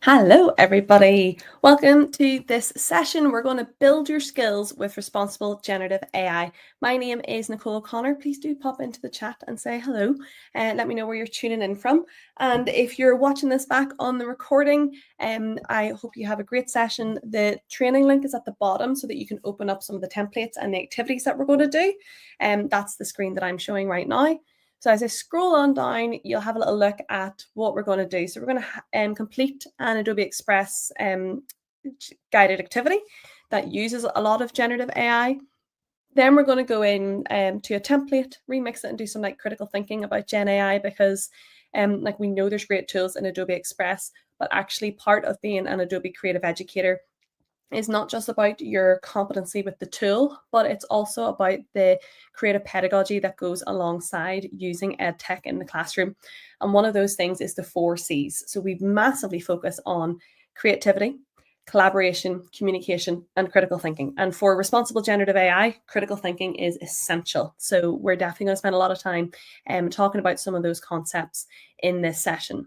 Hello, everybody. Welcome to this session. We're going to build your skills with responsible generative AI. My name is Nicole O'Connor. Please do pop into the chat and say hello and let me know where you're tuning in from. And if you're watching this back on the recording, I hope you have a great session. The training link is at the bottom so that you can open up some of the templates and the activities that we're going to do. That's the screen that I'm showing right now. So as I scroll on down, you'll have a little look at what we're going to do. So we're going to complete an Adobe Express guided activity that uses a lot of generative AI. Then we're going to go in to a template, remix it and do some critical thinking about Gen AI because we know there's great tools in Adobe Express, but actually part of being an Adobe creative educator is not just about your competency with the tool, but it's also about the creative pedagogy that goes alongside using EdTech in the classroom. And one of those things is the 4 C's. So we massively focus on creativity, collaboration, communication, and critical thinking. And for responsible generative AI, critical thinking is essential. So we're definitely going to spend a lot of time talking about some of those concepts in this session.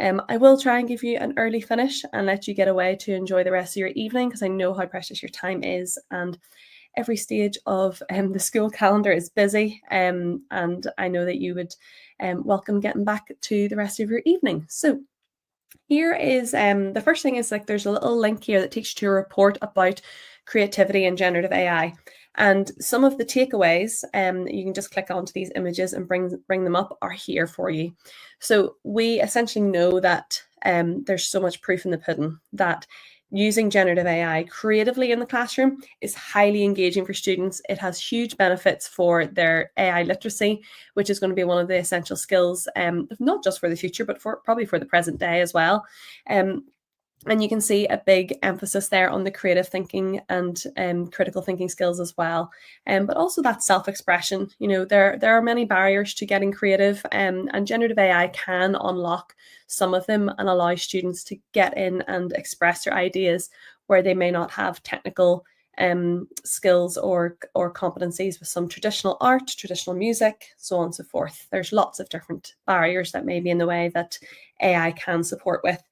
I will try and give you an early finish and let you get away to enjoy the rest of your evening because I know how precious your time is and every stage of the school calendar is busy and I know that you would welcome getting back to the rest of your evening. So here is the first thing is there's a little link here that takes you to a report about creativity and generative AI. And some of the takeaways, you can just click onto these images and bring them up, are here for you. So we essentially know that there's so much proof in the pudding that using generative AI creatively in the classroom is highly engaging for students. It has huge benefits for their AI literacy, which is going to be one of the essential skills, not just for the future, but probably for the present day as well. And you can see a big emphasis there on the creative thinking and critical thinking skills as well. But also that self-expression. You know, there are many barriers to getting creative, and generative AI can unlock some of them and allow students to get in and express their ideas where they may not have technical skills or competencies with some traditional art, traditional music, so on and so forth. There's lots of different barriers that may be in the way that AI can support with.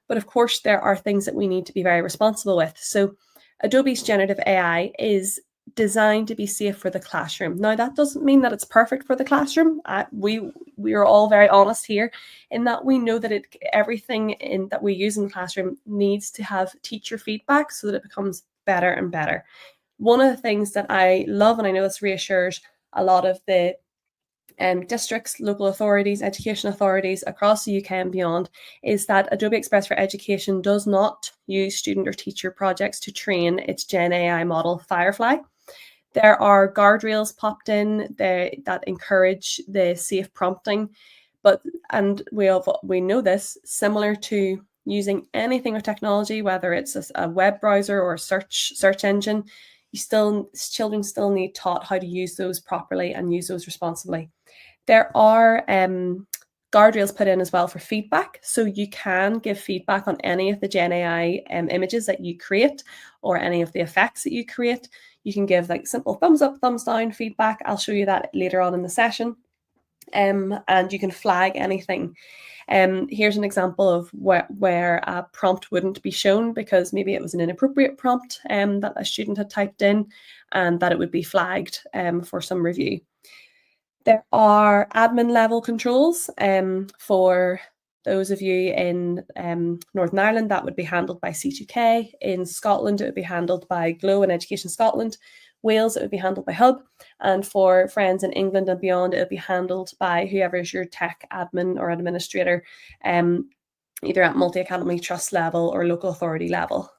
But of course, there are things that we need to be very responsible with. So Adobe's generative AI is designed to be safe for the classroom. Now, that doesn't mean that it's perfect for the classroom. We are all very honest here in that we know that everything that we use in the classroom needs to have teacher feedback so that it becomes better and better. One of the things that I love, and I know this reassures a lot of the districts, local authorities, education authorities across the UK and beyond, is that Adobe Express for Education does not use student or teacher projects to train its Gen AI model, Firefly. There are guardrails popped in there that encourage the safe prompting, and we know this, similar to using anything with technology, whether it's a web browser or a search engine, children still need taught how to use those properly and use those responsibly. There are guardrails put in as well for feedback. So you can give feedback on any of the Gen AI images that you create or any of the effects that you create. You can give simple thumbs up, thumbs down feedback. I'll show you that later on in the session. And you can flag anything. Here's an example of where a prompt wouldn't be shown because maybe it was an inappropriate prompt that a student had typed in and that it would be flagged for some review. There are admin level controls for those of you in Northern Ireland. That would be handled by C2K. In Scotland, it would be handled by Glow and Education Scotland. Wales, it would be handled by Hub. And for friends in England and beyond, it would be handled by whoever is your tech admin or administrator, either at multi-academy trust level or local authority level.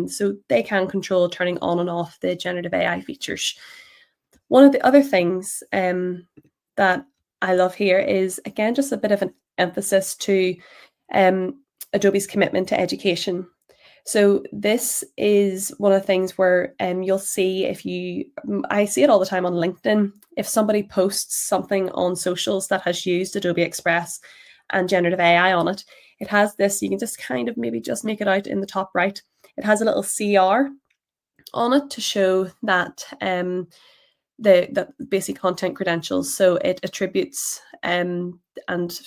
So they can control turning on and off the generative AI features. One of the other things that I love here is, again, just a bit of an emphasis to Adobe's commitment to education. So this is one of the things where you'll see I see it all the time on LinkedIn. If somebody posts something on socials that has used Adobe Express and generative AI on it, it has this, you can just kind of maybe just make it out in the top right. It has a little CR on it to show that the basic content credentials. So it attributes and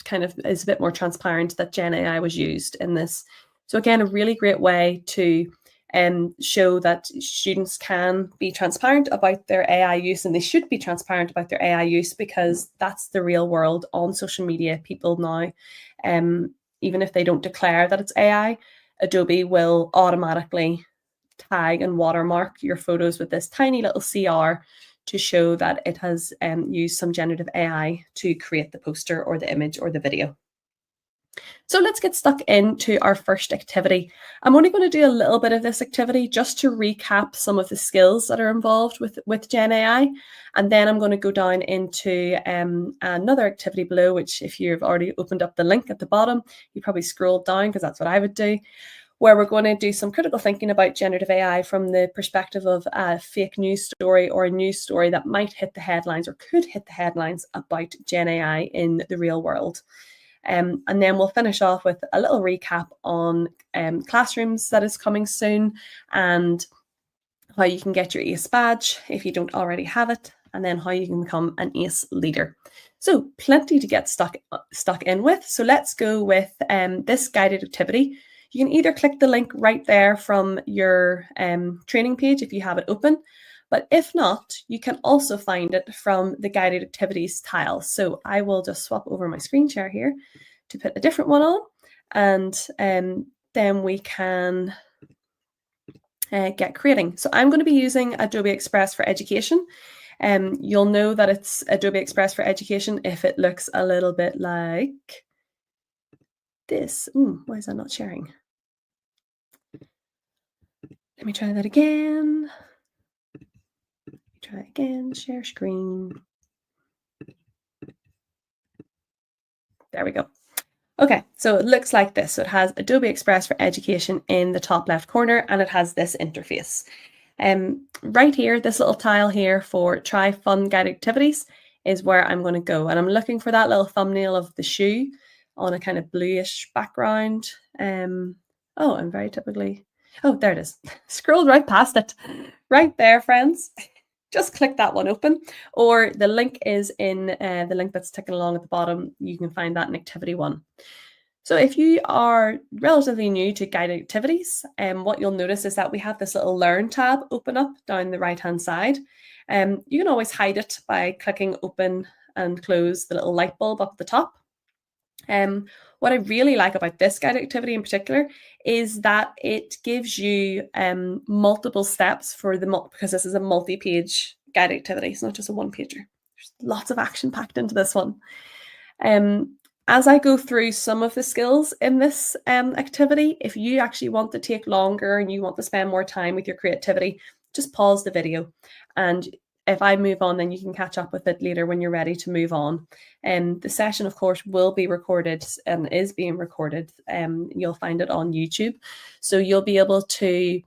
kind of is a bit more transparent that Gen AI was used in this. So again, a really great way to show that students can be transparent about their AI use, and they should be transparent about their AI use because that's the real world on social media. People now, even if they don't declare that it's AI, Adobe will automatically tag and watermark your photos with this tiny little CR to show that it has used some generative AI to create the poster or the image or the video. So let's get stuck into our first activity. I'm only going to do a little bit of this activity just to recap some of the skills that are involved with Gen AI. And then I'm going to go down into another activity below, which if you've already opened up the link at the bottom, you probably scrolled down because that's what I would do, where we're going to do some critical thinking about generative AI from the perspective of a fake news story or a news story that might hit the headlines or could hit the headlines about Gen AI in the real world. And then we'll finish off with a little recap on classrooms that is coming soon and how you can get your ACE badge if you don't already have it, and then how you can become an ACE leader. So plenty to get stuck in with. So let's go with this guided activity. You can either click the link right there from your training page if you have it open, but if not, you can also find it from the guided activities tile. So I will just swap over my screen share here to put a different one on, and then we can get creating. So I'm going to be using Adobe Express for Education. You'll know that it's Adobe Express for Education if it looks a little bit like this. Why is that not sharing? Let me try that again. Try again, share screen. There we go. Okay, so it looks like this. So it has Adobe Express for Education in the top left corner, and it has this interface. Right here, this little tile here for try fun guide activities is where I'm going to go. And I'm looking for that little thumbnail of the shoe on a kind of bluish background. I'm very typically, there it is. Scrolled right past it. Right there, friends. Just click that one open, or the link is in the link that's ticking along at the bottom. You can find that in activity 1. So if you are relatively new to guided activities, what you'll notice is that we have this little Learn tab open up down the right-hand side. You can always hide it by clicking open and close the little light bulb up at the top. What I really like about this guided activity in particular is that it gives you multiple steps for because this is a multi-page guided activity. It's not just a one-pager. There's lots of action packed into this one. As I go through some of the skills in this activity, if you actually want to take longer and you want to spend more time with your creativity, just pause the video. And if I move on, then you can catch up with it later when you're ready to move on. The session, of course, will be recorded and is being recorded. You'll find it on YouTube. So you'll be able to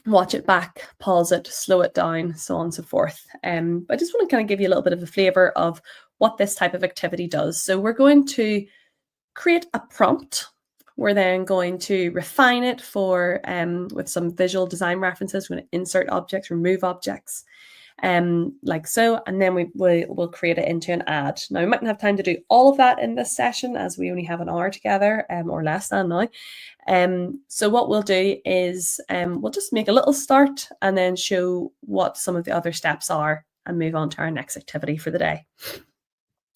watch it back, pause it, slow it down, so on and so forth. I just want to kind of give you a little bit of a flavor of what this type of activity does. So we're going to create a prompt. We're then going to refine it with some visual design references. We're going to insert objects, remove objects, like so, and then we'll create it into an ad. Now, we mightn't have time to do all of that in this session as we only have an hour together, or less than now. So what we'll do is we'll just make a little start and then show what some of the other steps are and move on to our next activity for the day.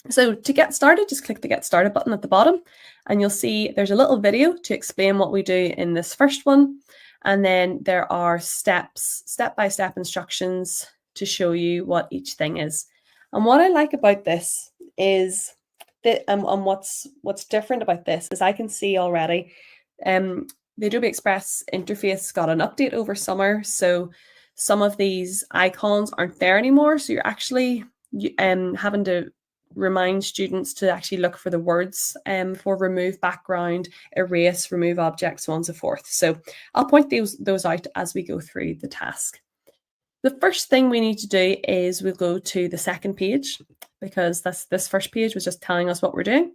So to get started, just click the Get Started button at the bottom, and you'll see there's a little video to explain what we do in this first one. And then there are step-by-step instructions to show you what each thing is. And what I like about this is that, and what's different about this is I can see already the Adobe Express interface got an update over summer. So some of these icons aren't there anymore. So you're actually having to remind students to actually look for the words for remove background, erase, remove object, so on and so forth. So I'll point those out as we go through the task. The first thing we need to do is we'll go to the second page, because this first page was just telling us what we're doing.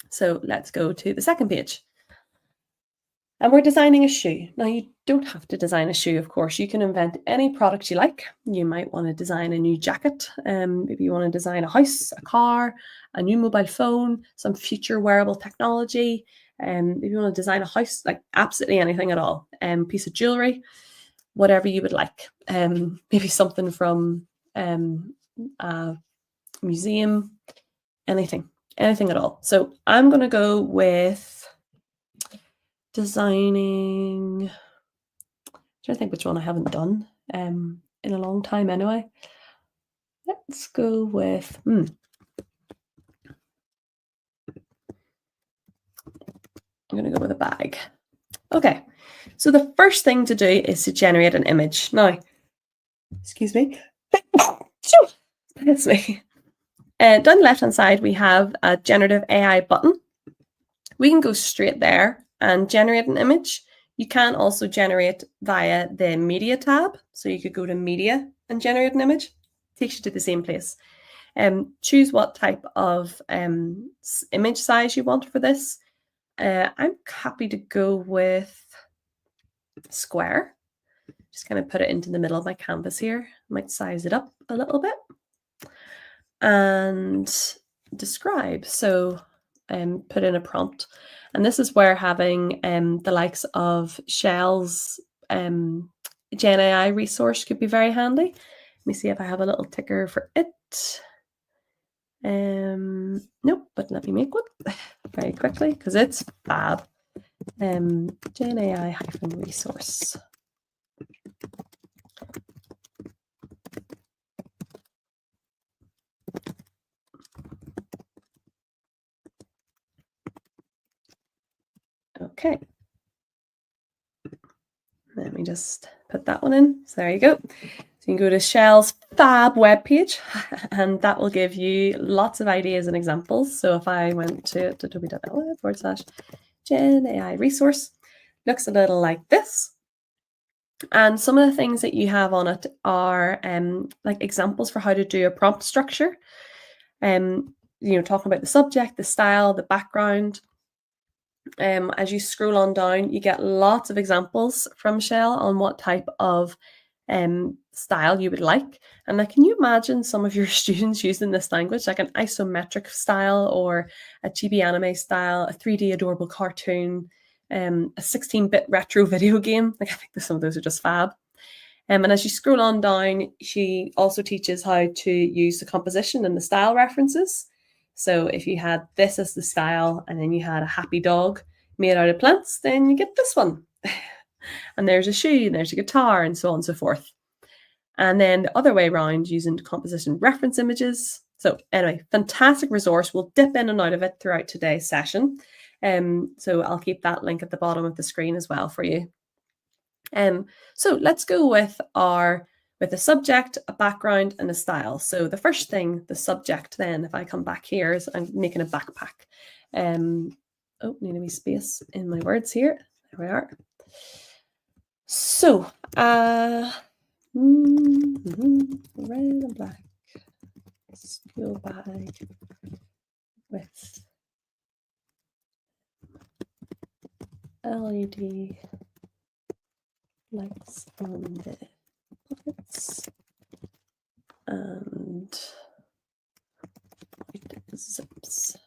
So let's go to the second page. And we're designing a shoe. Now, you don't have to design a shoe, of course. You can invent any product you like. You might want to design a new jacket. Maybe you want to design a house, a car, a new mobile phone, some future wearable technology. If you want to design a house, like absolutely anything at all, piece of jewelry, whatever you would like, maybe something from a museum, anything at all. So I'm going to go with designing. I'm trying to think which one I haven't done in a long time anyway. Let's go with I'm going to go with a bag. Okay, so the first thing to do is to generate an image. Now, excuse me. That's me. Down the left-hand side, we have a generative AI button. We can go straight there and generate an image. You can also generate via the media tab. So you could go to media and generate an image. Takes you to the same place. Choose what type of image size you want for this. I'm happy to go with square. Just kind of put it into the middle of my canvas here. Might size it up a little bit. And describe. So put in a prompt. And this is where having the likes of Shell's Gen AI resource could be very handy. Let me see if I have a little ticker for it. Nope, but let me make one very quickly because it's fab. Gen AI resource. Okay. Let me just put that one in. So there you go. So you can go to Shell's fab webpage and that will give you lots of ideas and examples. So if I went to adobe.net/Gen AI resource, looks a little like this. And some of the things that you have on it are like examples for how to do a prompt structure. Talking about the subject, the style, the background. As you scroll on down, you get lots of examples from Shell on what type of style you would like. And like, can you imagine some of your students using this language, like an isometric style or a chibi anime style, a 3D adorable cartoon, a 16-bit retro video game? Like, I think some of those are just fab. And as you scroll on down, she also teaches how to use the composition and the style references. So if you had this as the style and then you had a happy dog made out of plants, then you get this one. And there's a shoe and there's a guitar and so on and so forth. And then the other way around, using composition reference images. So anyway, fantastic resource. We'll dip in and out of it throughout today's session. So I'll keep that link at the bottom of the screen as well for you. So let's go with a subject, a background, and a style. So the first thing, the subject then, if I come back here, is I'm making a backpack. Need a wee space in my words here. There we are. So, red and black school bag with LED lights on the pockets and zips.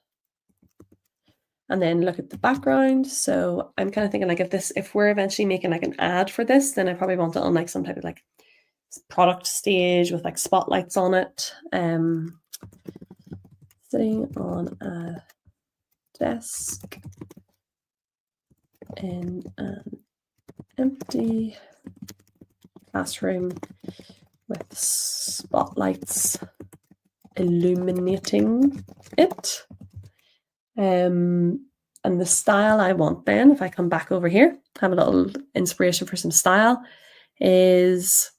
And then look at the background. So I'm kind of thinking like if we're eventually making like an ad for this, then I probably want it on like some type of like product stage with like spotlights on it. Sitting on a desk in an empty classroom with spotlights illuminating it. And the style I want then, if I come back over here, have a little inspiration for some style, is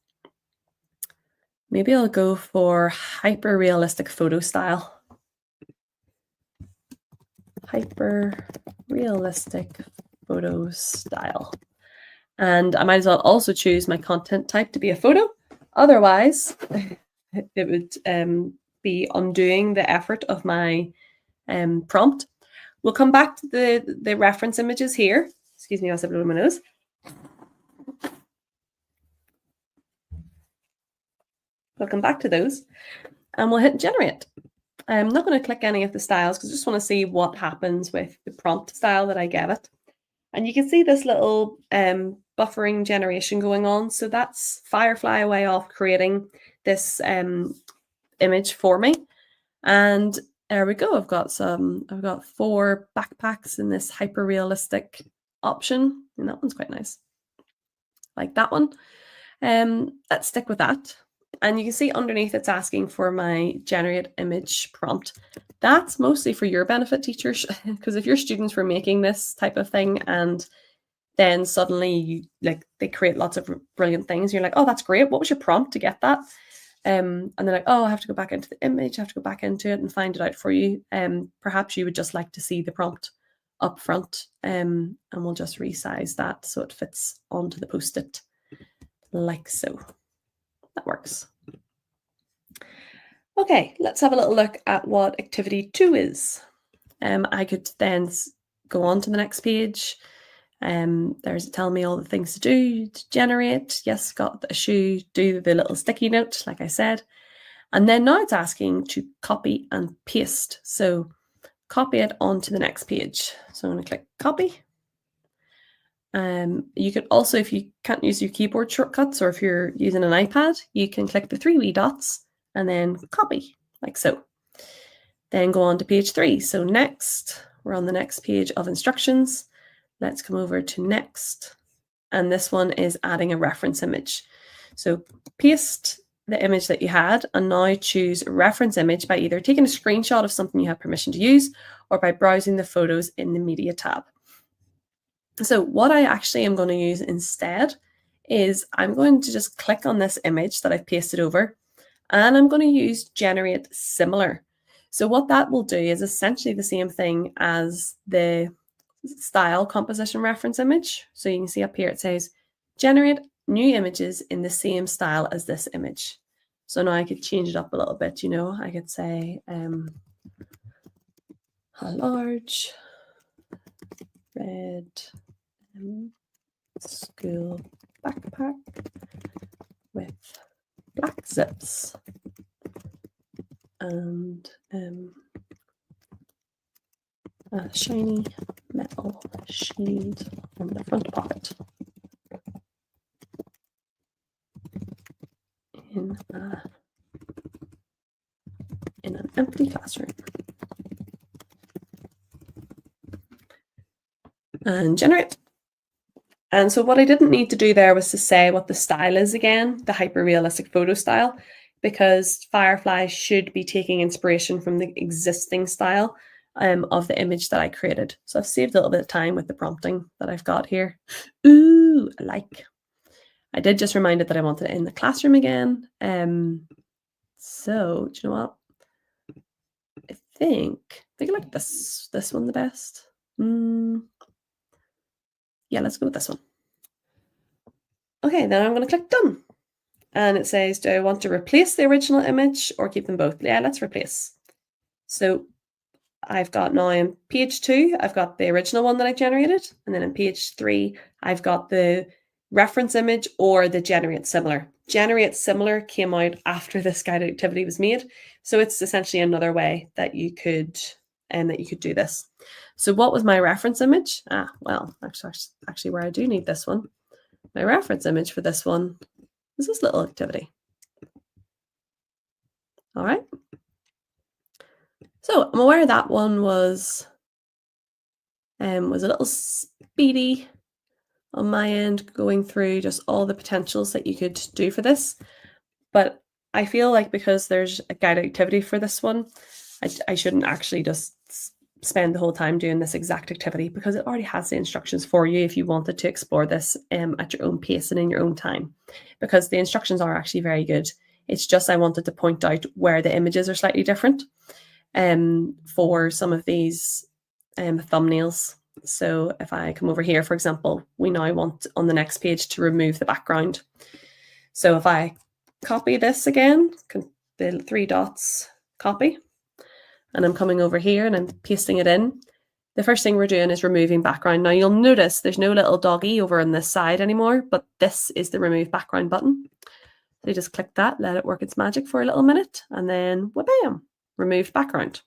maybe I'll go for hyper realistic photo style. Hyper realistic photo style. And I might as well also choose my content type to be a photo. Otherwise, it would be undoing the effort of my prompt. We'll come back to the reference images here. Excuse me, I was a bit on my nose. We'll come back to those and we'll hit generate. I'm not going to click any of the styles because I just want to see what happens with the prompt style that I gave it. And you can see this little buffering generation going on. So that's Firefly way off creating this image for me. And there we go. I've got 4 backpacks in this hyper realistic option. And that one's quite nice. Like that one. Let's stick with that. And you can see underneath it's asking for my generate image prompt. That's mostly for your benefit, teachers, because if your students were making this type of thing and then suddenly they create lots of brilliant things, you're like, oh, that's great. What was your prompt to get that? And they're like, oh, I have to go back into the image, I have to go back into it and find it out for you. Perhaps you would just like to see the prompt up front, and we'll just resize that so it fits onto the post-it like so. That works. Okay, let's have a little look at what activity 2 is. I could then go on to the next page. There's telling me all the things to do to generate. Yes, got a shoe, do the little sticky note, like I said. And then now it's asking to copy and paste. So copy it onto the next page. So I'm going to click copy. You could also, if you can't use your keyboard shortcuts or if you're using an iPad, you can click the 3 wee dots and then copy, like so. Then go on to page 3. So next, we're on the next page of instructions. Let's come over to next. And this one is adding a reference image. So paste the image that you had and now choose reference image by either taking a screenshot of something you have permission to use or by browsing the photos in the media tab. So what I actually am going to use instead is I'm going to just click on this image that I've pasted over and I'm going to use generate similar. So what that will do is essentially the same thing as the style composition reference image. So you can see up here it says generate new images in the same style as this image. So now I could change it up a little bit, you know, I could say a large red school backpack with black zips and a shiny metal shield on the front pocket in an empty classroom. And generate. And so what I didn't need to do there was to say what the style is again, the hyper-realistic photo style, because Firefly should be taking inspiration from the existing style of the image that I created. So I've saved a little bit of time with the prompting that I've got here. Ooh, I like. I did just remind it that I wanted it in the classroom again. So do you know what? I think I like this one the best. Yeah, let's go with this one. Okay, then I'm going to click done. And it says, do I want to replace the original image or keep them both? Yeah, let's replace. So I've got now in page 2, I've got the original one that I generated. And then in page 3, I've got the reference image or the generate similar. Generate similar came out after this guided activity was made. So it's essentially another way that you could do this. So what was my reference image? Well, actually where I do need this one. My reference image for this one is this little activity. All right. So I'm aware that one was a little speedy on my end, going through just all the potentials that you could do for this. But I feel like because there's a guided activity for this one, I shouldn't actually just spend the whole time doing this exact activity because it already has the instructions for you if you wanted to explore this at your own pace and in your own time, because the instructions are actually very good. It's just I wanted to point out where the images are slightly different for some of these thumbnails. So if I come over here, for example, we now want on the next page to remove the background. So if I copy this again, the 3 dots, copy, and I'm coming over here and I'm pasting it in, the first thing we're doing is removing background. Now you'll notice there's no little doggy over on this side anymore, but this is the remove background button. So you just click that, let it work its magic for a little minute, and then wha-bam, removed background.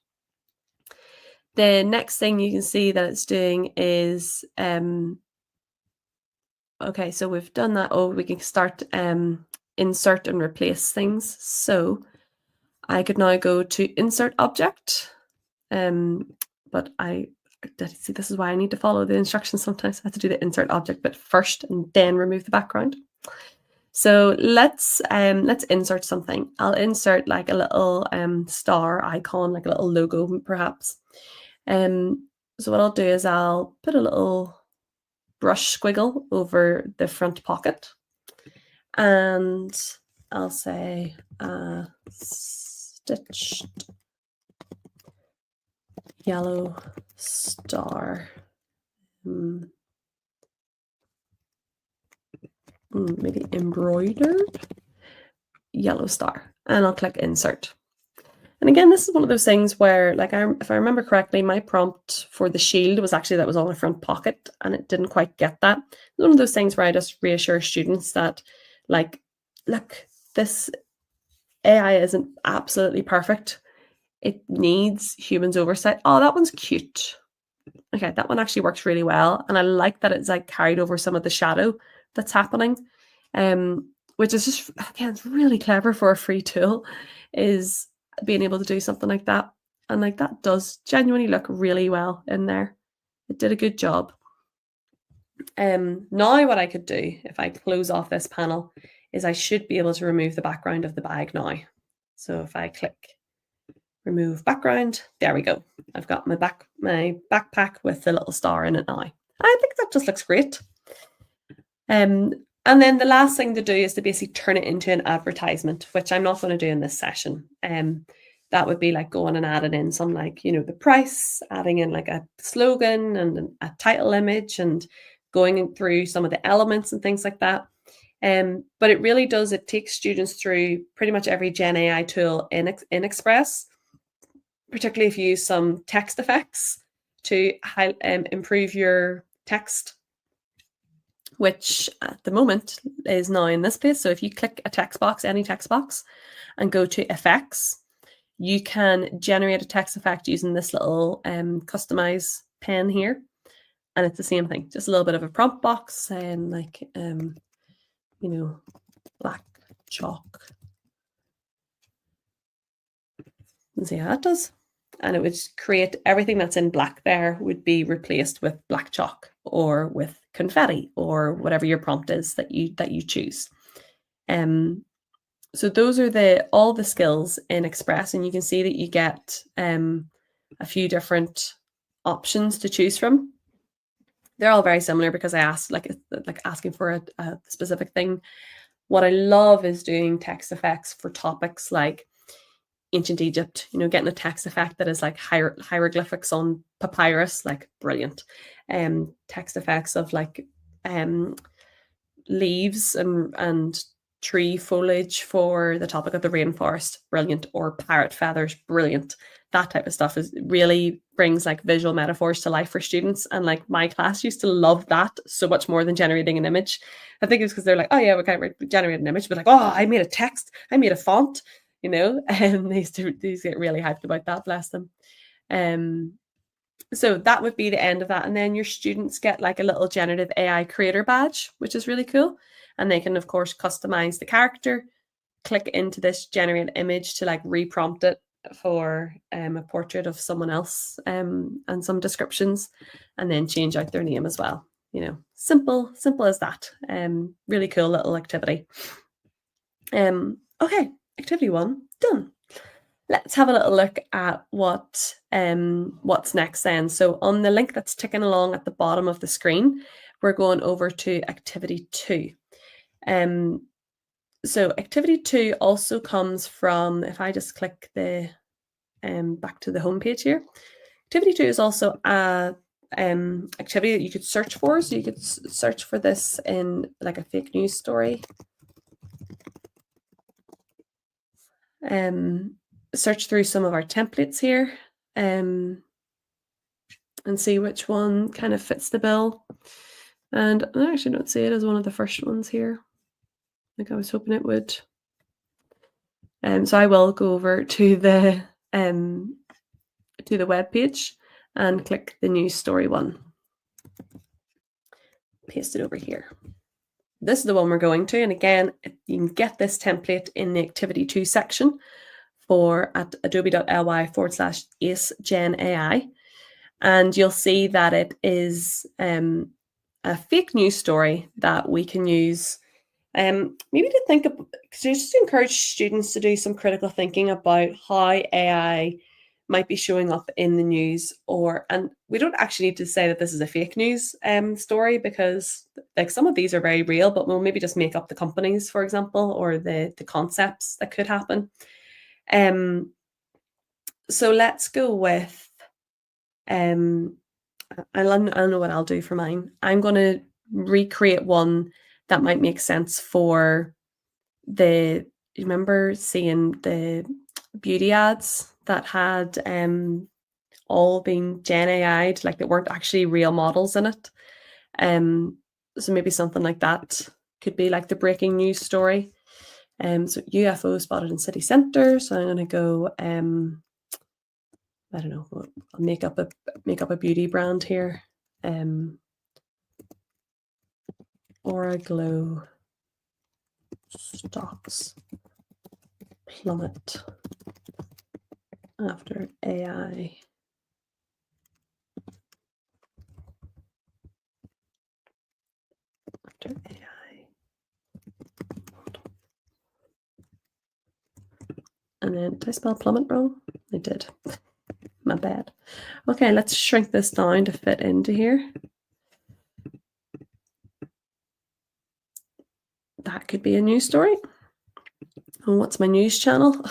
The next thing you can see that it's doing is, okay, so we've done that. Oh, we can start insert and replace things. So I could now go to insert object, but see, this is why I need to follow the instructions sometimes. I have to do the insert object bit first and then remove the background. So let's insert something. I'll insert like a little star icon, like a little logo perhaps. So what I'll do is I'll put a little brush squiggle over the front pocket, and I'll say stitched yellow star. Maybe embroidered yellow star, and I'll click insert. And again, this is one of those things where, like, if I remember correctly, my prompt for the shield was actually that was on the front pocket, and it didn't quite get that. It's one of those things where I just reassure students that, like, look, this AI isn't absolutely perfect. It needs humans' oversight. Oh, that one's cute. Okay, that one actually works really well, and I like that it's like carried over some of the shadow that's happening, which is just, again, it's really clever for a free tool, is being able to do something like that. And like that does genuinely look really well in there. It did a good job. Now what I could do if I close off this panel is I should be able to remove the background of the bag now. So if I click remove background, there we go. I've got my backpack with the little star in it now. I think that just looks great. And then the last thing to do is to basically turn it into an advertisement, which I'm not going to do in this session. That would be like going and adding in some, like, you know, the price, adding in like a slogan and a title image, and going through some of the elements and things like that. But it really does, it takes students through pretty much every Gen AI tool in Express, particularly if you use some text effects to improve your text, which at the moment is now in this place. So if you click a text box, any text box, and go to effects, you can generate a text effect using this little customize pen here. And it's the same thing, just a little bit of a prompt box saying like, you know, black chalk. And see how that does. And it would create everything that's in black there would be replaced with black chalk or with confetti or whatever your prompt is that you choose. So those are all the skills in Express, and you can see that you get a few different options to choose from. They're all very similar because I asked like asking for a specific thing. What I love is doing text effects for topics like ancient Egypt, you know, getting a text effect that is like hieroglyphics on papyrus, like brilliant. Text effects of like leaves and tree foliage for the topic of the rainforest, brilliant. Or parrot feathers, brilliant. That type of stuff really brings like visual metaphors to life for students. And like my class used to love that so much more than generating an image. I think it's because they're like, oh yeah, we can't generate an image, but like, oh, I made a text, I made a font, you know, and these get really hyped about that, bless them. So that would be the end of that. And then your students get like a little generative AI creator badge, which is really cool. And they can, of course, customize the character, click into this generate image to like reprompt it for a portrait of someone else and some descriptions, and then change out their name as well. You know, simple as that. Really cool little activity. Okay, activity 1 done. Let's have a little look at what's next then. So on the link that's ticking along at the bottom of the screen, we're going over to activity 2. So activity 2 also comes from, if I just click the back to the home page here, activity 2 is also a activity that you could search for. So you could search for this in like a fake news story. Search through some of our templates here and see which one kind of fits the bill. And I actually don't see it as one of the first ones here. Like I was hoping it would. So I will go over to the to the web page and click the news story one. Paste it over here. This is the one we're going to, and again, you can get this template in the Activity 2 section at adobe.ly/AceGenAI, and you'll see that it is a fake news story that we can use maybe to think of, just to encourage students to do some critical thinking about how AI might be showing up in the news, and we don't actually need to say that this is a fake news story, because like some of these are very real, but we'll maybe just make up the companies, for example, or the concepts that could happen. So let's go with I know what I'll do for mine. I'm going to recreate one that might make sense for you remember seeing the beauty ads that had all being Gen AI'd, like they weren't actually real models in it. So maybe something like that could be like the breaking news story. So UFO spotted in city centre. So I'm going to go, I don't know, I'll make up a beauty brand here. Aura Glow stocks plummet after AI. After AI. And then, did I spell plummet wrong? I did. My bad. Okay, let's shrink this down to fit into here. That could be a news story. And what's my news channel?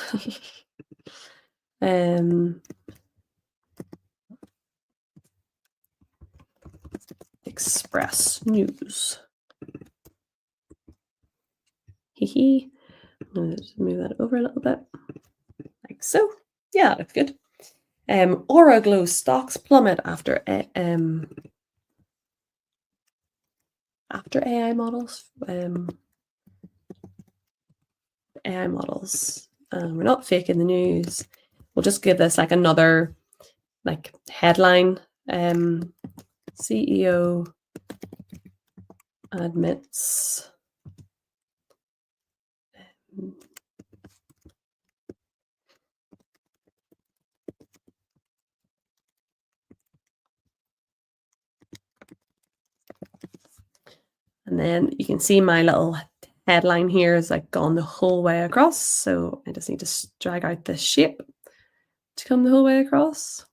Express News. Hee. I'm going to move that over a little bit, like so. Yeah, that's good. Aura Glow stocks plummet after AI models. AI models. We're not faking the news. We'll just give this like another like headline. CEO admits and then you can see my little headline here is like gone the whole way across. So I just need to drag out this shape to come the whole way across.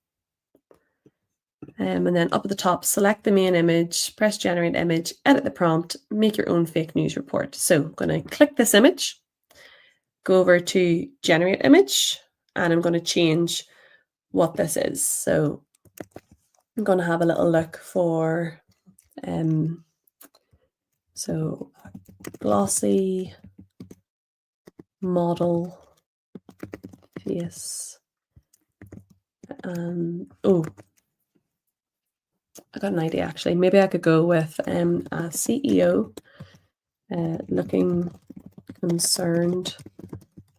And then up at the top, select the main image, press generate image, edit the prompt, make your own fake news report. So I'm going to click this image, go over to generate image, and I'm going to change what this is. So I'm going to have a little look for, so glossy model face. Oh, I got an idea actually. Maybe I could go with a CEO looking concerned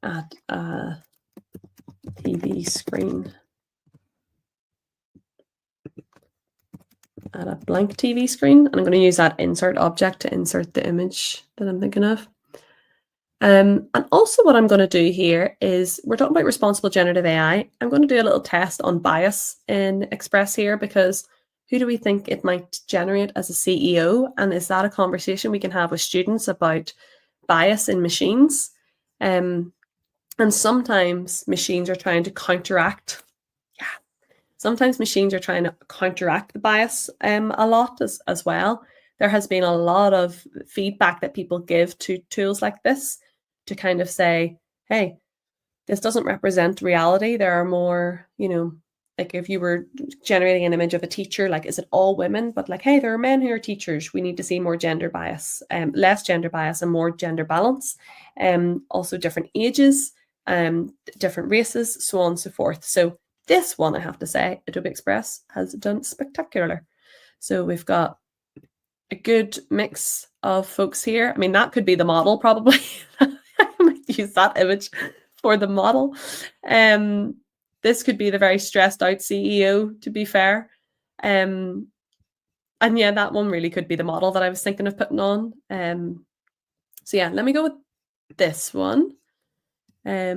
at a TV screen. At a blank TV screen. And I'm going to use that insert object to insert the image that I'm thinking of. And also what I'm going to do here is, we're talking about responsible generative AI. I'm going to do a little test on bias in Express here, because who do we think it might generate as a CEO? And is that a conversation we can have with students about bias in machines? And sometimes machines are trying to counteract. Sometimes machines are trying to counteract the bias a lot as well. There has been a lot of feedback that people give to tools like this to kind of say, hey, this doesn't represent reality. There are more, like if you were generating an image of a teacher, like, is it all women? But like, hey, there are men who are teachers. We need to see more gender bias, less gender bias and more gender balance. Also different ages, different races, so on and so forth. So this one, I have to say, Adobe Express has done spectacular. So we've got a good mix of folks here. I mean, that could be the model probably. I might use that image for the model. this could be the very stressed out CEO, to be fair. And yeah, that one really could be the model that I was thinking of putting on. So yeah, let me go with this one. I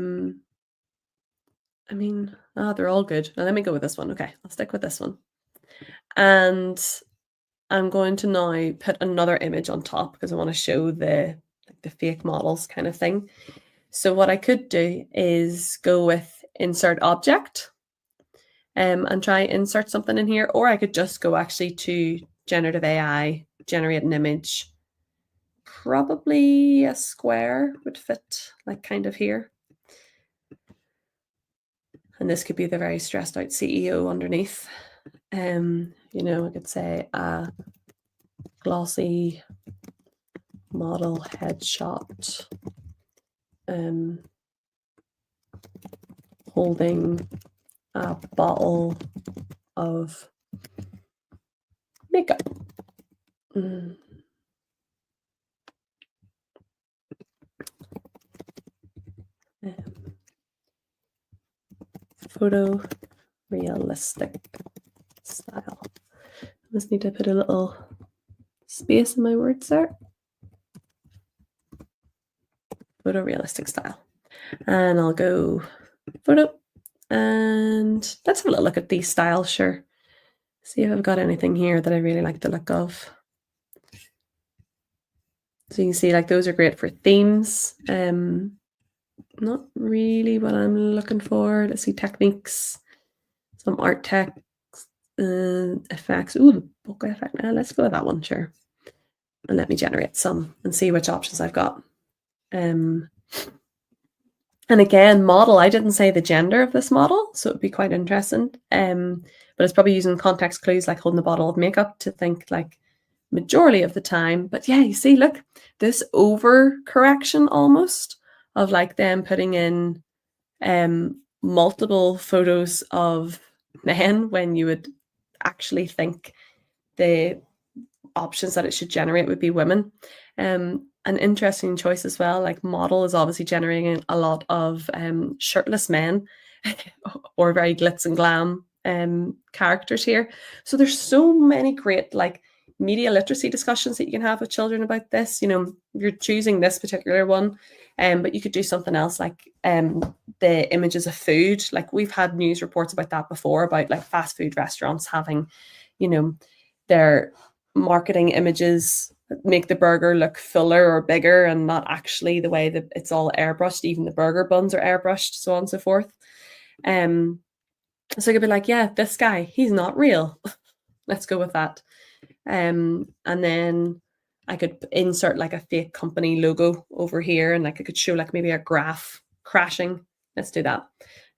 mean, they're all good. Now let me go with this one. Okay, I'll stick with this one. And I'm going to now put another image on top because I want to show the fake models kind of thing. So what I could do is go with insert object and try insert something in here, or I could just go actually to generative AI, generate an image. Probably a square would fit like kind of here. And this could be the very stressed out CEO underneath. You know, I could say a glossy model headshot holding a bottle of makeup. Photo realistic style. I just need to put a little space in my words there. Photorealistic style. And I'll go photo. And let's have a little look at these styles, sure. See if I've got anything here that I really like the look of. So you can see like those are great for themes. Not really what I'm looking for. Let's see, techniques, some art text, effects. Ooh, the bokeh effect. Let's go with that one, sure. And let me generate some and see which options I've got. And again, model, I didn't say the gender of this model, so it'd be quite interesting. But it's probably using context clues like holding a bottle of makeup to think like majority of the time. But yeah, you see, look, this over correction almost of like them putting in multiple photos of men when you would actually think the options that it should generate would be women. An interesting choice as well, like model is obviously generating a lot of shirtless men or very glitz and glam characters here. So there's so many great like media literacy discussions that you can have with children about this. You know, you're choosing this particular one, but you could do something else like the images of food. Like we've had news reports about that before, about like fast food restaurants having, you know, their marketing images make the burger look fuller or bigger and not actually the way that it's all airbrushed. Even the burger buns are airbrushed, so on and so forth. So it could be like, yeah, this guy, he's not real. Let's go with that. And then I could insert like a fake company logo over here, and like I could show like maybe a graph crashing. Let's do that.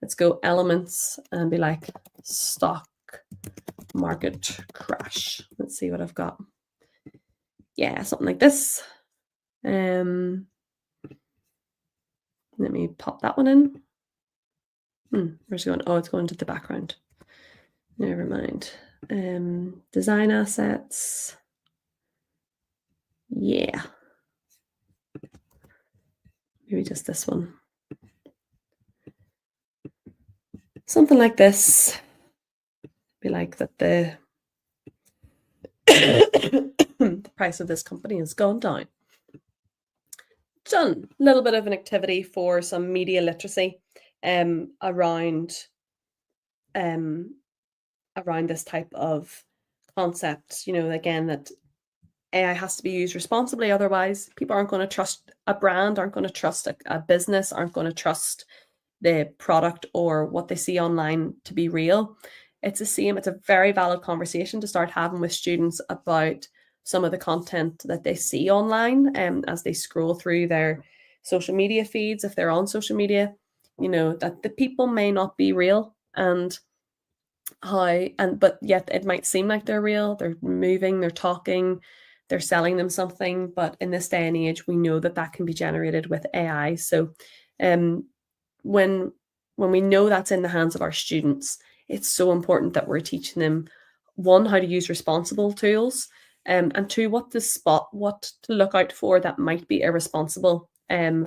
Let's go elements and be like stock market crash. Let's see what I've got. Yeah, something like this. Let me pop that one in. Where's it going? Oh, it's going to the background. Never mind. Design assets. Yeah. Maybe just this one. Something like this. Be like that the the price of this company has gone down. Done. A little bit of an activity for some media literacy around this type of concept. You know, again, that AI has to be used responsibly. Otherwise, people aren't going to trust a brand, aren't going to trust a business, aren't going to trust the product or what they see online to be real. It's the same. It's a very valid conversation to start having with students about some of the content that they see online as they scroll through their social media feeds. If they're on social media, you know, that the people may not be real, but yet it might seem like they're real. They're moving, they're talking, they're selling them something. But in this day and age, we know that that can be generated with AI. So when we know that's in the hands of our students, it's so important that we're teaching them, one, how to use responsible tools, and two, what to look out for that might be irresponsible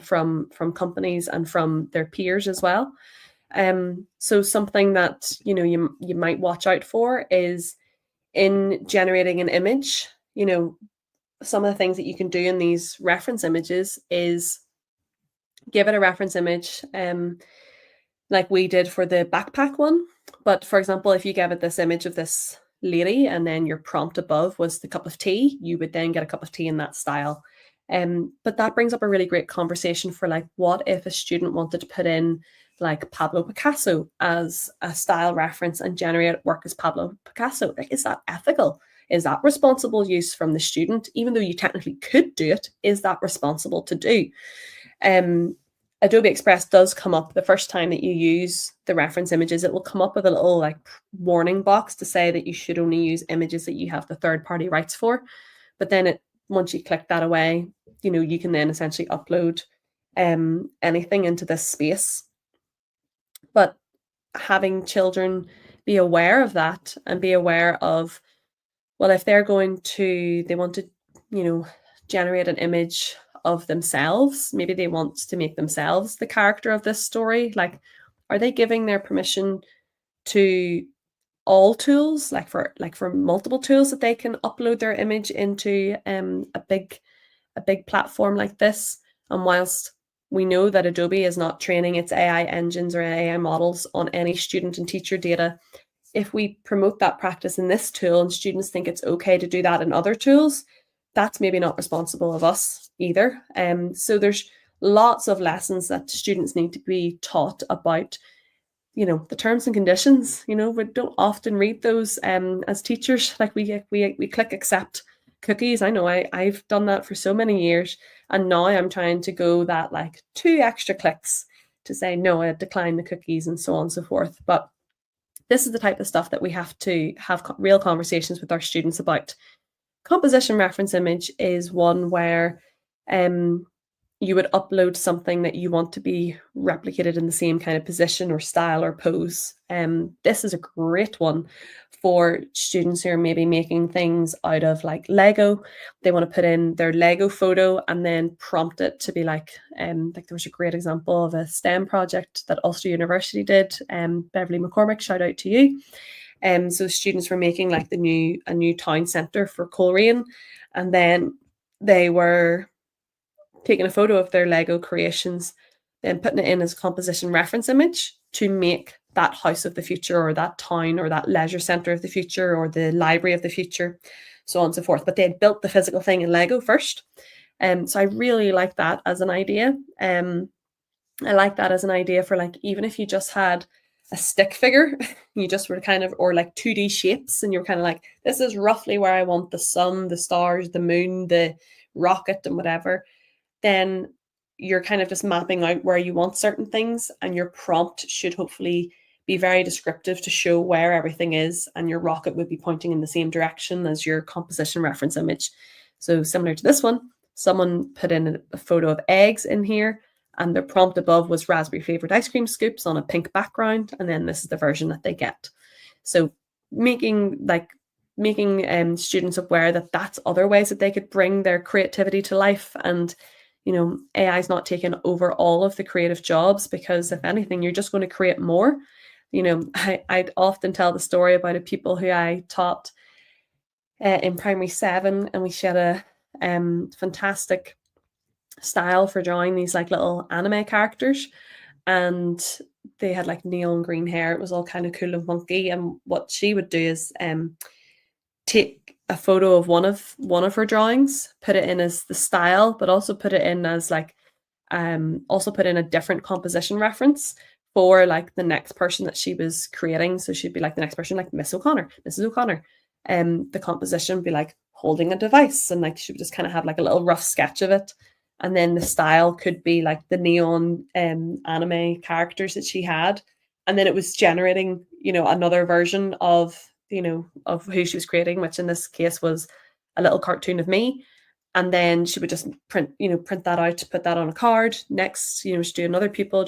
from companies and from their peers as well. So something that you might watch out for is in generating an image. Some of the things that you can do in these reference images is give it a reference image, like we did for the backpack one. But for example, if you gave it this image of this lady and then your prompt above was the cup of tea, you would then get a cup of tea in that style. But that brings up a really great conversation for like, what if a student wanted to put in like Pablo Picasso as a style reference and generate work as Pablo Picasso? Like, is that ethical? Is that responsible use from the student? Even though you technically could do it, is that responsible to do? Um, Adobe Express does come up the first time that you use the reference images. It will come up with a little like warning box to say that you should only use images that you have the third-party rights for. But then once you click that away, you can then essentially upload anything into this space. But having children be aware of that and be aware of, well, if they want to, generate an image of themselves, maybe they want to make themselves the character of this story. Like, are they giving their permission to all tools, like for multiple tools that they can upload their image into a big platform like this? And whilst we know that Adobe is not training its AI engines or AI models on any student and teacher data, if we promote that practice in this tool and students think it's okay to do that in other tools, that's maybe not responsible of us either. So there's lots of lessons that students need to be taught about, the terms and conditions. We don't often read those as teachers. Like we click accept cookies. I know I've done that for so many years, and now I'm trying to go that like 2 extra clicks to say no, I decline the cookies and so on and so forth. But this is the type of stuff that we have to have real conversations with our students about. Composition reference image is one where you would upload something that you want to be replicated in the same kind of position or style or pose. This is a great one for students who are maybe making things out of like Lego. They want to put in their Lego photo and then prompt it to be like there was a great example of a STEM project that Ulster University did. Beverly McCormick, shout out to you. So students were making like a new town centre for Coleraine, and then they were taking a photo of their Lego creations, then putting it in as a composition reference image to make that house of the future or that town or that leisure centre of the future or the library of the future, so on and so forth. But they had built the physical thing in Lego first. So I really like that as an idea. I like that as an idea for like, even if you just had a stick figure, you just were kind of, or like 2D shapes, and you're kind of like, this is roughly where I want the sun, the stars, the moon, the rocket, and whatever. Then you're kind of just mapping out where you want certain things, and your prompt should hopefully be very descriptive to show where everything is, and your rocket would be pointing in the same direction as your composition reference image. So similar to this one, someone put in a photo of eggs in here, and their prompt above was raspberry flavored ice cream scoops on a pink background, and then this is the version that they get. So making students aware that that's other ways that they could bring their creativity to life. And AI is not taking over all of the creative jobs, because if anything, you're just going to create more. I'd often tell the story about a pupil who I taught in primary 7, and she had a fantastic style for drawing these like little anime characters, and they had like neon green hair. It was all kind of cool and funky. And what she would do is take a photo of one of her drawings, put it in as the style, but also put it in as like also put in a different composition reference for like the next person that she was creating. So she'd be like the next person, like Mrs. O'Connor. The composition would be like holding a device, and like she would just kind of have like a little rough sketch of it. And then the style could be like the neon anime characters that she had. And then it was generating, another version of, of who she was creating, which in this case was a little cartoon of me. And then she would just print that out, put that on a card. Next, she'd do another people.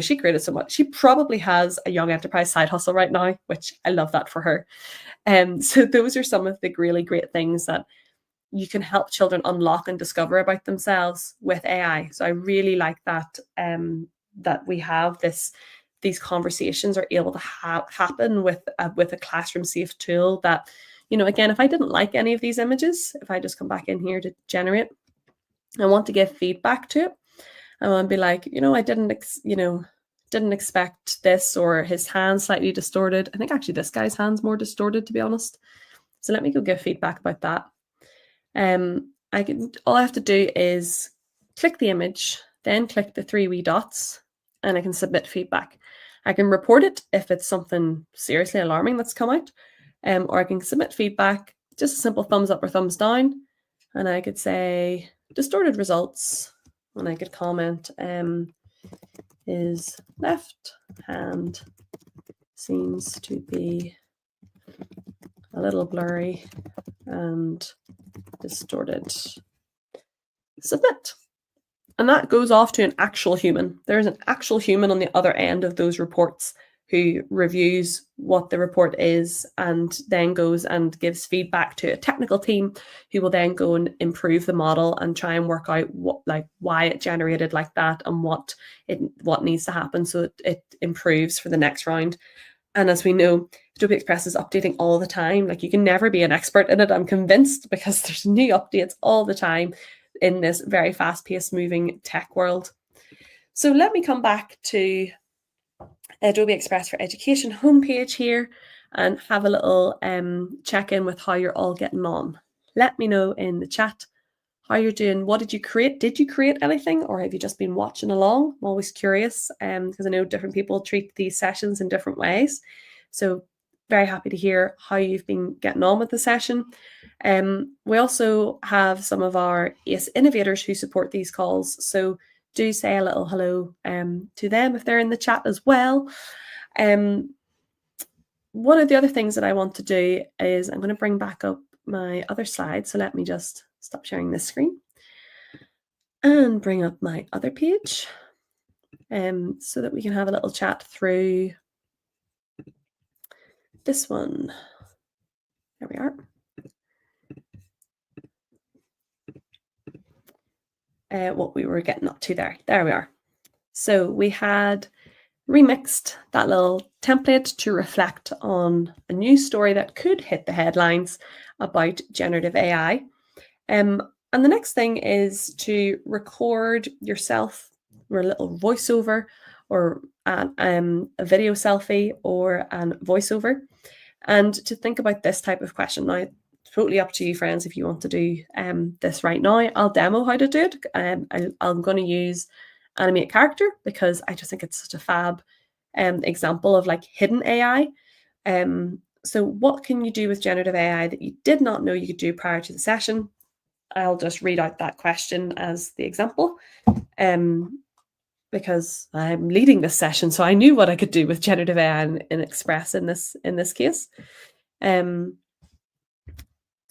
She created so much. She probably has a young enterprise side hustle right now, which I love that for her. So those are some of the really great things that you can help children unlock and discover about themselves with AI. So I really like that that we have these conversations are able to happen with a classroom safe tool that, again, if I didn't like any of these images, if I just come back in here to generate, I want to give feedback to it. I want to be like, I didn't expect this, or his hand slightly distorted. I think actually this guy's hand's more distorted, to be honest. So let me go give feedback about that. All I have to do is click the image, then click the 3 wee dots, and I can submit feedback. I can report it if it's something seriously alarming that's come out, or I can submit feedback, just a simple thumbs up or thumbs down, and I could say distorted results, and I could comment, his left hand seems to be a little blurry and distorted. Submit. And that goes off to an actual human. There's an actual human on the other end of those reports who reviews what the report is and then goes and gives feedback to a technical team who will then go and improve the model and try and work out why it generated like that and what needs to happen so it improves for the next round. And as we know, Adobe Express is updating all the time. Like, you can never be an expert in it, I'm convinced, because there's new updates all the time in this very fast-paced moving tech world. So let me come back to Adobe Express for Education homepage here and have a little check-in with how you're all getting on. Let me know in the chat how you're doing. What did you create? Did you create anything, or have you just been watching along? I'm always curious, because I know different people treat these sessions in different ways. So very happy to hear how you've been getting on with the session. We also have some of our ACE innovators who support these calls. So do say a little hello to them if they're in the chat as well. One of the other things that I want to do is I'm going to bring back up my other slide. So let me just stop sharing this screen and bring up my other page so that we can have a little chat through this one. There we are. What we were getting up to there. There we are. So we had remixed that little template to reflect on a news story that could hit the headlines about generative AI. And the next thing is to record yourself or a little voiceover, or a video selfie, or a voiceover, and to think about this type of question. Now, totally up to you, friends, if you want to do this right now. I'll demo how to do it. I'm going to use animate character because I just think it's such a fab example of like hidden AI. So what can you do with generative AI that you did not know you could do prior to the session? I'll just read out that question as the example, because I'm leading this session, so I knew what I could do with generative AI in Express in this case.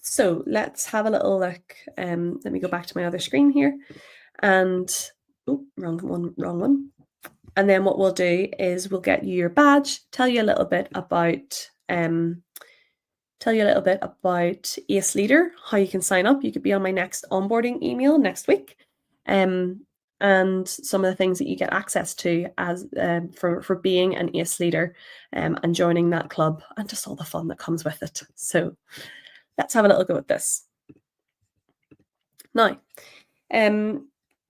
So let's have a little look. Let me go back to my other screen here, and wrong one. And then what we'll do is we'll get you your badge, tell you a little bit about ACE Leader, how you can sign up. You could be on my next onboarding email next week, and some of the things that you get access to as for being an ACE Leader, and joining that club, and just all the fun that comes with it. So let's have a little go at this. Now,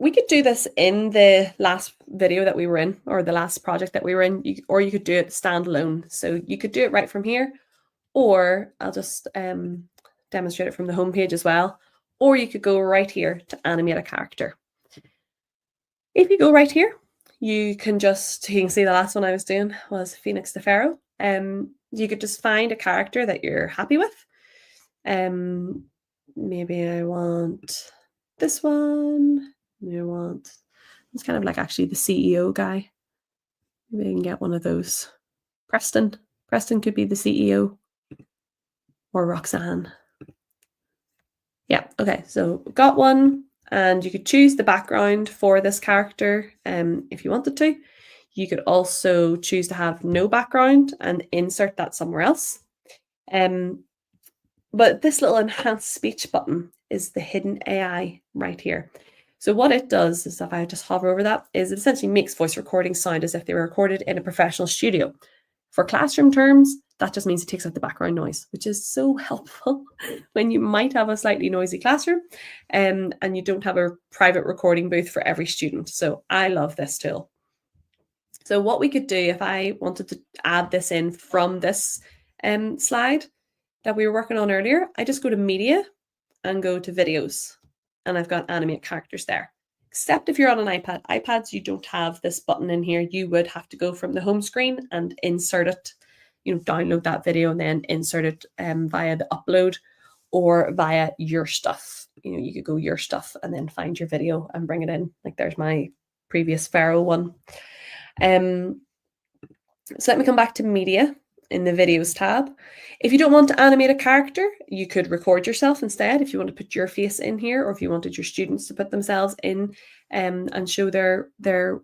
we could do this in the last video that we were in, or the last project that we were in, or you could do it standalone. So you could do it right from here, or I'll just demonstrate it from the homepage as well, or you could go right here to animate a character. If you go right here, you can see the last one I was doing was Phoenix the Pharaoh. You could just find a character that you're happy with. Maybe I want this one. It's kind of like actually the CEO guy. Maybe I can get one of those. Preston could be the CEO, or Roxanne. Yeah, okay, so got one, and you could choose the background for this character if you wanted to. You could also choose to have no background and insert that somewhere else. But this little enhanced speech button is the hidden AI right here. So what it does is, if I just hover over that, is it essentially makes voice recordings sound as if they were recorded in a professional studio. For classroom terms, that just means it takes out the background noise, which is so helpful when you might have a slightly noisy classroom and you don't have a private recording booth for every student. So I love this tool. So what we could do if I wanted to add this in from this slide that we were working on earlier, I just go to Media and go to Videos, and I've got animate characters there. Except if you're on an iPad. iPads, you don't have this button in here. You would have to go from the home screen and insert it, download that video and then insert it via the upload or via Your Stuff. You could go Your Stuff and then find your video and bring it in. Like there's my previous Pharaoh one. So let me come back to Media in the Videos tab. If you don't want to animate a character, you could record yourself instead if you want to put your face in here, or if you wanted your students to put themselves in and show their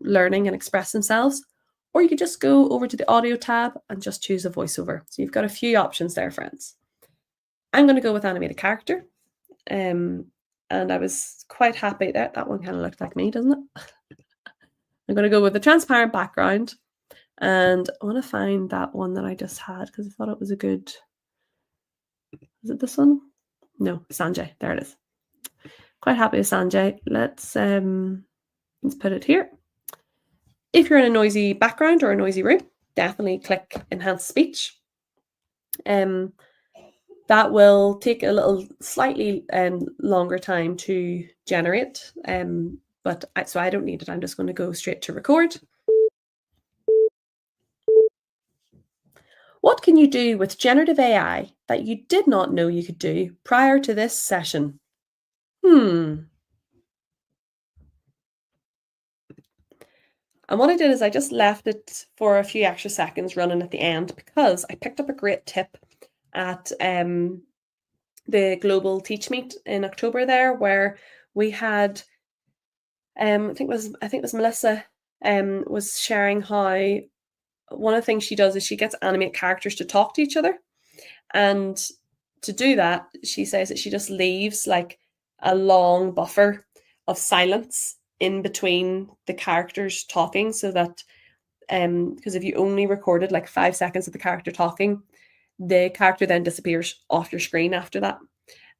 learning and express themselves. Or you could just go over to the Audio tab and just choose a voiceover. So you've got a few options there, friends. I'm going to go with animate a character. And I was quite happy there. That one kind of looked like me, doesn't it? I'm going to go with the transparent background. And I want to find that one that I just had because I thought it was a good. Is it this one? No, Sanjay. There it is. Quite happy with Sanjay. Let's put it here. If you're in a noisy background or a noisy room, definitely click Enhance Speech. That will take a little slightly longer time to generate, so I don't need it. I'm just going to go straight to record. What can you do with generative AI that you did not know you could do prior to this session? And what I did is I just left it for a few extra seconds running at the end because I picked up a great tip at the Global Teach Meet in October there, where we had, I think it was Melissa was sharing how one of the things she does is she gets animate characters to talk to each other. And to do that, she says that she just leaves like a long buffer of silence in between the characters talking, so that because if you only recorded like 5 seconds of the character talking, the character then disappears off your screen after that.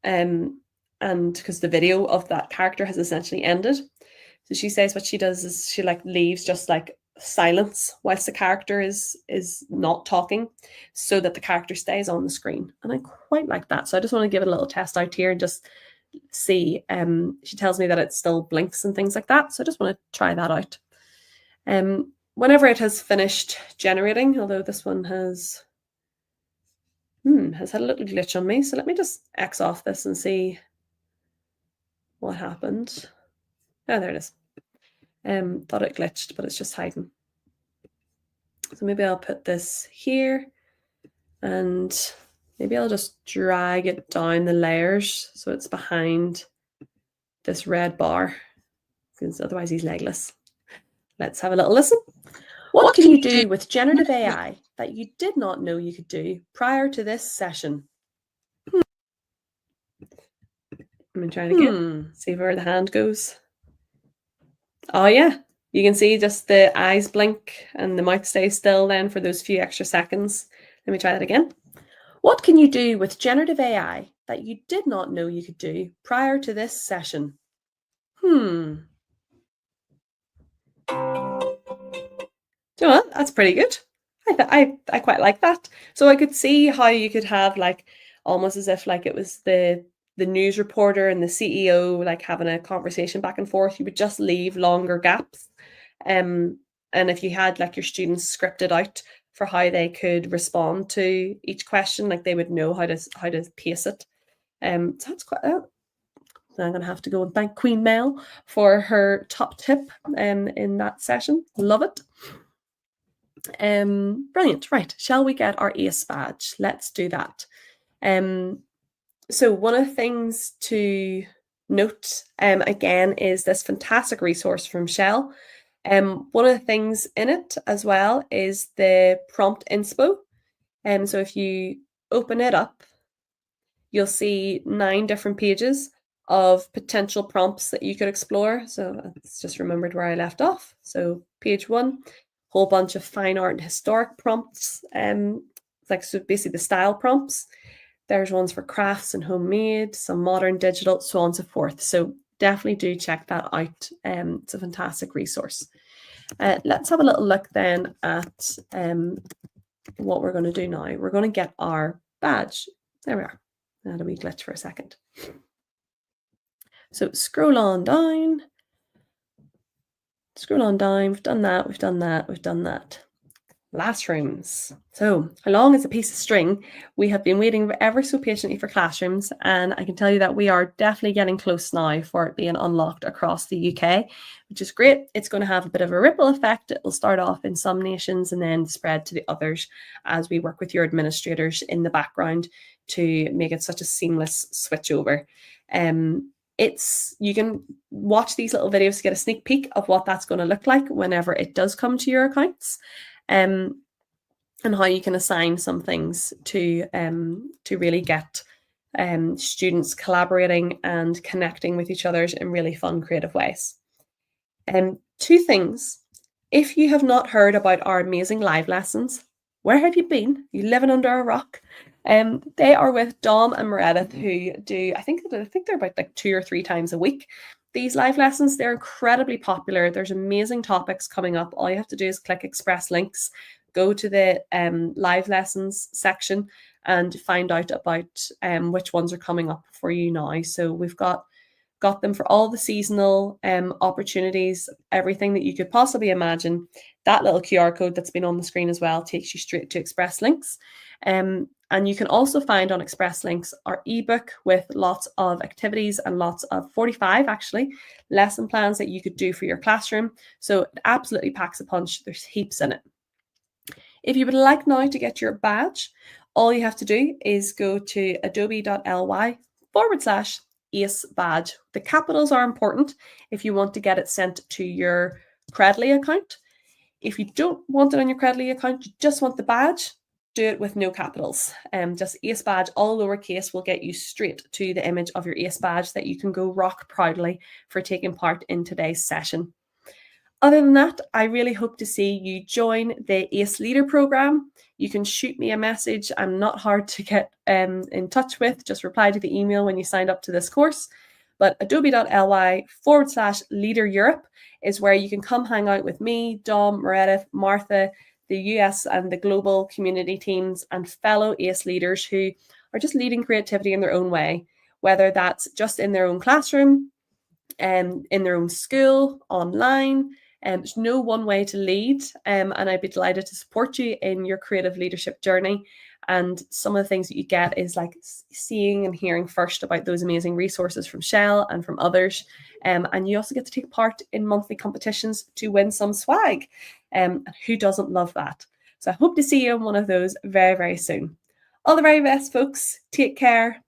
And because the video of that character has essentially ended. So she says what she does is she like leaves just like silence whilst the character is not talking, so that the character stays on the screen. And I quite like that. So I just want to give it a little test out here and just see. She tells me that it still blinks and things like that. So I just want to try that out. Whenever it has finished generating, although this one has had a little glitch on me. So let me just X off this and see what happened. Oh, there it is. Thought it glitched, but it's just hiding. So maybe I'll put this here and maybe I'll just drag it down the layers so it's behind this red bar, because otherwise he's legless. Let's have a little listen. What can you do with generative AI that you did not know you could do prior to this session? I'm going to try it again. See where the hand goes. Oh yeah, you can see just the eyes blink and the mouth stays still then for those few extra seconds. Let me try that again. What can you do with generative AI that you did not know you could do prior to this session? Do you know what? That's pretty good. I quite like that. So I could see how you could have like almost as if like it was the news reporter and the CEO like having a conversation back and forth. You would just leave longer gaps. And if you had like your students scripted out for how they could respond to each question, like they would know how to pace it. So that's quite. So I'm going to have to go and thank Queen Mel for her top tip in that session. Love it. Brilliant. Right. Shall we get our ACE badge? Let's do that. So one of the things to note again is this fantastic resource from Shell. One of the things in it as well is the prompt inspo. So if you open it up, you'll see 9 different pages of potential prompts that you could explore. So it's just remembered where I left off. So page 1, whole bunch of fine art and historic prompts, like so basically the style prompts. There's ones for crafts and homemade, some modern digital, so on and so forth. So definitely do check that out. It's a fantastic resource. Let's have a little look then at what we're going to do now. We're going to get our badge. There we are. I had a wee glitch for a second. So scroll on down. Scroll on down. We've done that. We've done that. We've done that. Classrooms. So how long is a piece of string? We have been waiting ever so patiently for classrooms, and I can tell you that we are definitely getting close now for it being unlocked across the UK, which is great. It's going to have a bit of a ripple effect. It will start off in some nations and then spread to the others as we work with your administrators in the background to make it such a seamless switch over. You can watch these little videos to get a sneak peek of what that's going to look like whenever it does come to your accounts. And how you can assign some things to really get students collaborating and connecting with each other in really fun, creative ways. 2 things. If you have not heard about our amazing live lessons, where have you been? You living under a rock? They are with Dom and Meredith, who do, I think they're about like 2 or 3 times a week. These live lessons, they're incredibly popular. There's amazing topics coming up. All you have to do is click Express Links, go to the live lessons section and find out about which ones are coming up for you now. So we've got them for all the seasonal opportunities, everything that you could possibly imagine. That little QR code that's been on the screen as well takes you straight to Express Links. And you can also find on Express Links our ebook with lots of activities and lots of 45 actually lesson plans that you could do for your classroom. So it absolutely packs a punch. There's heaps in it. If you would like now to get your badge, all you have to do is go to adobe.ly/ACE badge. The capitals are important if you want to get it sent to your Credly account. If you don't want it on your Credly account, you just want the badge, do it with no capitals. Just ACE badge, all lowercase, will get you straight to the image of your ACE badge that you can go rock proudly for taking part in today's session. Other than that, I really hope to see you join the ACE Leader Programme. You can shoot me a message. I'm not hard to get in touch with. Just reply to the email when you signed up to this course. But adobe.ly/Leader Europe is where you can come hang out with me, Dom, Meredith, Martha, the US and the global community teams and fellow ACE leaders who are just leading creativity in their own way, whether that's just in their own classroom, in their own school, online. There's no one way to lead, and I'd be delighted to support you in your creative leadership journey. And some of the things that you get is like seeing and hearing first about those amazing resources from Shell and from others. And you also get to take part in monthly competitions to win some swag. And who doesn't love that? So I hope to see you in one of those very, very soon. All the very best, folks. Take care.